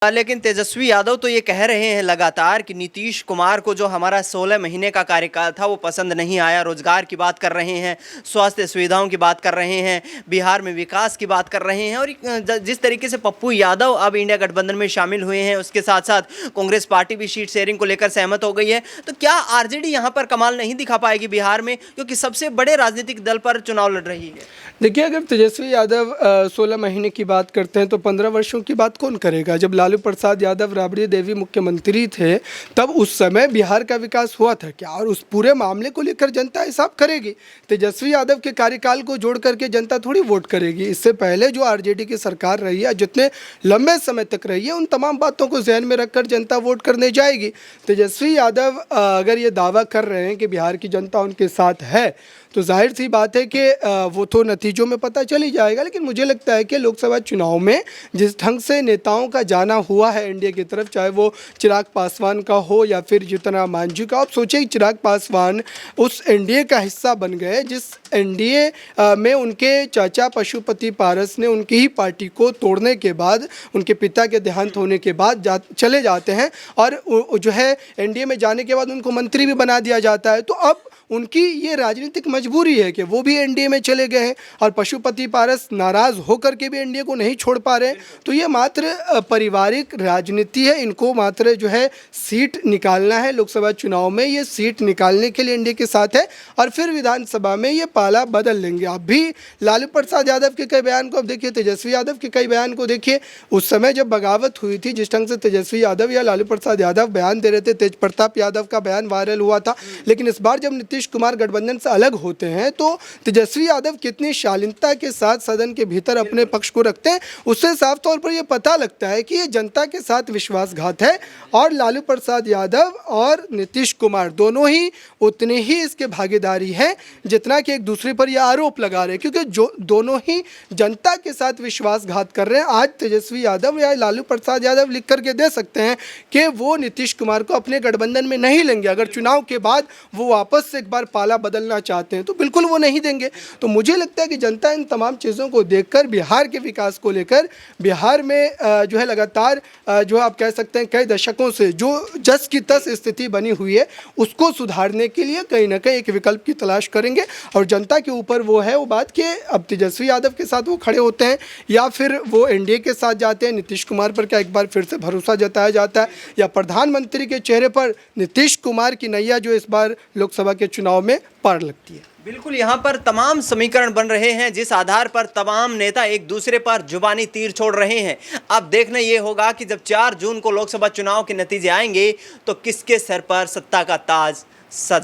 लेकिन तेजस्वी यादव तो ये कह रहे हैं लगातार कि नीतीश कुमार को जो हमारा 16 महीने का कार्यकाल था वो पसंद नहीं आया। रोजगार की बात कर रहे हैं, स्वास्थ्य सुविधाओं की बात कर रहे हैं, बिहार में विकास की बात कर रहे हैं। और जिस तरीके से पप्पू यादव अब इंडिया गठबंधन में शामिल हुए हैं, उसके साथ साथ कांग्रेस पार्टी भी सीट शेयरिंग को लेकर सहमत हो गई है। तो क्या आरजेडी यहाँ पर कमाल नहीं दिखा पाएगी बिहार में, क्योंकि सबसे बड़े राजनीतिक दल पर चुनाव लड़ रही है? देखिए, अगर तेजस्वी यादव 16 महीने की बात करते हैं तो 15 वर्षों की बात कौन करेगा? जब लालू प्रसाद यादव राबड़ी देवी मुख्यमंत्री थे तब उस समय बिहार का विकास हुआ था क्या? और उस पूरे मामले को लेकर जनता हिसाब करेगी। तेजस्वी यादव के कार्यकाल को जोड़ करके जनता थोड़ी वोट करेगी। इससे पहले जो आरजेडी की सरकार रही है, जितने लंबे समय तक रही है, उन तमाम बातों को जहन में रखकर जनता वोट करने जाएगी। तेजस्वी यादव अगर ये दावा कर रहे हैं कि बिहार की जनता उनके साथ है, तो जाहिर सी बात है कि वो तो नतीजों में पता चल ही जाएगा। लेकिन मुझे लगता है कि लोकसभा चुनाव में जिस ढंग से नेताओं का जाना हुआ है एनडीए की तरफ, चाहे वो चिराग पासवान का हो या फिर जीतन राम मांझी का, आप सोचिए चिराग पासवान उस एनडीए का हिस्सा बन गए जिस एनडीए में उनके चाचा पशुपति पारस ने उनकी ही पार्टी को तोड़ने के बाद, उनके पिता के देहांत होने के बाद चले जाते हैं और जो है एनडीए में जाने के बाद उनको मंत्री भी बना दिया जाता है। तो अब उनकी ये राजनीतिक मजबूरी है कि वो भी एनडीए में चले गए हैं और पशुपति पारस नाराज़ होकर के भी एनडीए को नहीं छोड़ पा रहे। तो ये मात्र पारिवारिक राजनीति है। इनको मात्र जो है सीट निकालना है। लोकसभा चुनाव में ये सीट निकालने के लिए एनडीए के साथ है और फिर विधानसभा में ये पाला बदल लेंगे। अब भी लालू प्रसाद यादव के कई बयान को अब देखिए, तेजस्वी यादव के कई बयान को देखिए। उस समय जब बगावत हुई थी, जिस ढंग से तेजस्वी यादव या लालू प्रसाद यादव बयान दे रहे थे, तेज प्रताप यादव का बयान वायरल हुआ था। लेकिन इस बार जब नीतीश कुमार गठबंधन से अलग होते हैं तो तेजस्वी यादव कितनी शालीनता के साथ सदन के भीतर अपने पक्ष को रखते हैं, उससे साफ तौर पर यह पता लगता है कि ये जनता के साथ विश्वासघात है। और लालू प्रसाद यादव और नीतीश कुमार दोनों ही उतने ही इसके भागीदारी हैं जितना कि एक दूसरे पर यह आरोप लगा रहे हैं, क्योंकि जो दोनों ही जनता के साथ विश्वासघात कर रहे हैं। आज तेजस्वी यादव या लालू प्रसाद यादव लिख करके दे सकते हैं कि वो नीतीश कुमार को अपने गठबंधन में नहीं लेंगे। अगर चुनाव के बाद वो वापस से एक बार पाला बदलना चाहते हैं तो बिल्कुल वो नहीं देंगे। तो मुझे लगता है कि जनता इन तमाम चीज़ों को देखकर बिहार के विकास को लेकर, बिहार में जो है लगातार जो आप कह सकते हैं कई दशकों से जो जस की तस स्थिति बनी हुई है, उसको सुधारने के लिए कहीं ना कहीं एक विकल्प की तलाश करेंगे। और जनता के ऊपर वो है वो बात कि अब तेजस्वी यादव के साथ वो खड़े होते हैं या फिर वो एनडीए के साथ जाते हैं। नीतीश कुमार पर क्या एक बार फिर से भरोसा जताया जाता है, या प्रधानमंत्री के चेहरे पर नीतीश कुमार की नैया जो इस बार लोकसभा के चुनाव में पार लगती है। बिल्कुल, यहाँ पर तमाम समीकरण बन रहे हैं जिस आधार पर तमाम नेता एक दूसरे पर जुबानी तीर छोड़ रहे हैं। अब देखना ये होगा कि जब 4 जून को लोकसभा चुनाव के नतीजे आएंगे तो किसके सर पर सत्ता का ताज सज